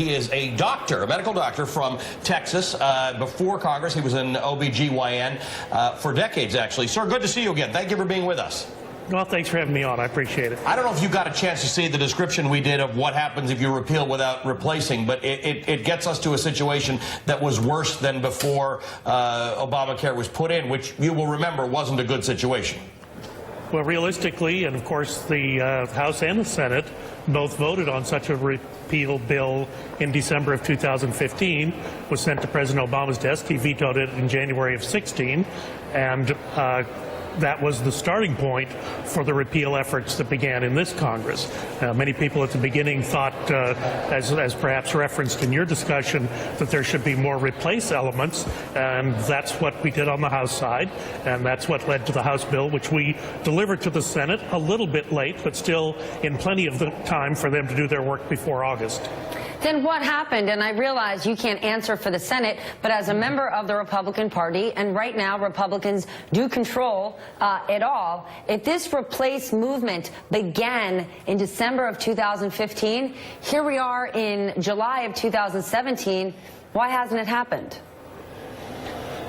He is a doctor, a medical doctor from Texas. Before Congress, he was an OBGYN for decades, actually. Sir, good to see you again. Thank you for being with us. Well, thanks for having me on. I appreciate it. I don't know if you got a chance to see the description we did of what happens if you repeal without replacing, but it gets us to a situation that was worse than before Obamacare was put in, which you will remember wasn't a good situation. Well, realistically, and of course the House and the Senate both voted on such a repeal bill in December of 2015, was sent to President Obama's desk. He vetoed it in January of 16, and that was the starting point for the repeal efforts that began in this Congress. Many people at the beginning thought, as perhaps referenced in your discussion, that there should be more replace elements, and that's what we did on the House side, and that's what led to the House bill, which we delivered to the Senate a little bit late, but still in plenty of the time for them to do their work before August. Then what happened? And I realize you can't answer for the Senate, but as a member of the Republican Party, and right now Republicans do control it all, if this replace movement began in December of 2015, here we are in July of 2017, why hasn't it happened?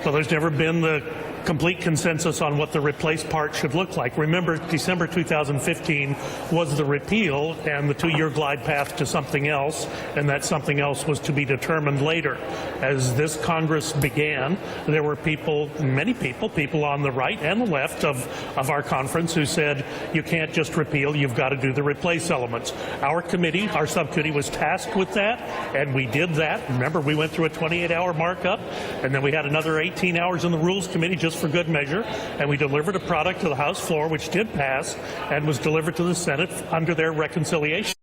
Well, there's never been the complete consensus on what the replace part should look like. Remember, December 2015 was the repeal and the two-year glide path to something else, and that something else was to be determined later. As this Congress began, there were many people on the right and the left of our conference who said, you can't just repeal, you've got to do the replace elements. Our committee, our subcommittee, was tasked with that, and we did that. Remember, we went through a 28-hour markup, and then we had another 18 hours in the Rules Committee just for good measure, and we delivered a product to the House floor which did pass and was delivered to the Senate under their reconciliation.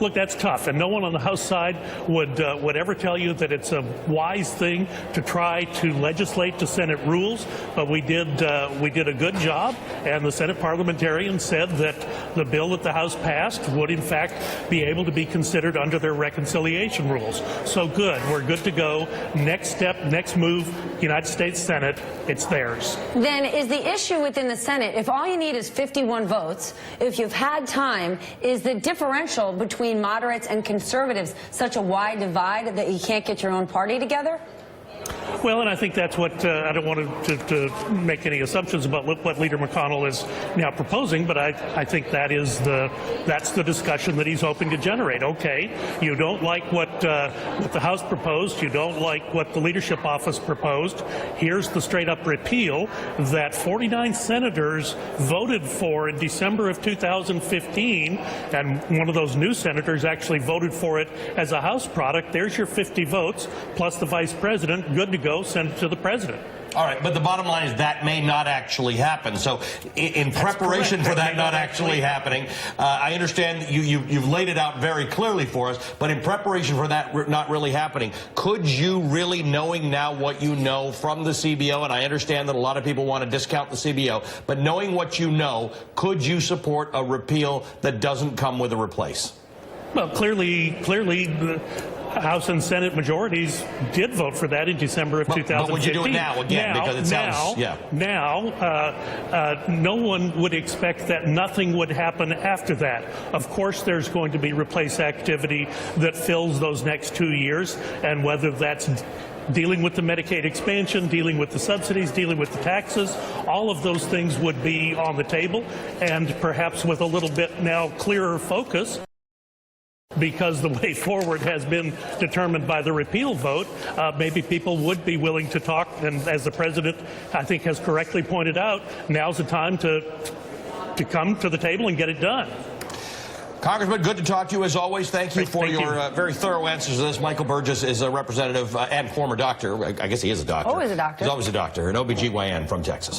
Look, that's tough, and no one on the House side would ever tell you that it's a wise thing to try to legislate to Senate rules, but we did a good job, and the Senate parliamentarians said that the bill that the House passed would in fact be able to be considered under their reconciliation rules. So good, we're good to go. Next step, next move, United States Senate, it's theirs. Then is the issue within the Senate, if all you need is 51 votes, if you've had time, is the differential between moderates and conservatives such a wide divide that you can't get your own party together? Well, and I think that's what I don't want to make any assumptions about what Leader McConnell is now proposing, but I think that's the discussion that he's hoping to generate. Okay, you don't like what the House proposed, you don't like what the leadership office proposed. Here's the straight-up repeal that 49 senators voted for in December of 2015, and one of those new senators actually voted for it as a House product. There's your 50 votes plus the vice president. Good to go, send it to the president. All right, but the bottom line is that may not actually happen. So in preparation for that not actually happening, I understand you've laid it out very clearly for us, but in preparation for that not really happening, could you really, knowing now what you know from the CBO, and I understand that a lot of people want to discount the CBO, but knowing what you know, could you support a repeal that doesn't come with a replace? Well, clearly, the House and Senate majorities did vote for that in December of 2015. But would you do it now again? Because it sounds, yeah. Now, no one would expect that nothing would happen after that. Of course, there's going to be replace activity that fills those next 2 years, and whether that's dealing with the Medicaid expansion, dealing with the subsidies, dealing with the taxes, all of those things would be on the table, and perhaps with a little bit now clearer focus, because the way forward has been determined by the repeal vote, maybe people would be willing to talk. And as the president, I think, has correctly pointed out, now's the time to come to the table and get it done. Congressman, good to talk to you as always. Thank you for your very thorough answers to this. Michael Burgess is a representative and former doctor. I guess he is a doctor. Always a doctor. He's always a doctor, an OBGYN from Texas.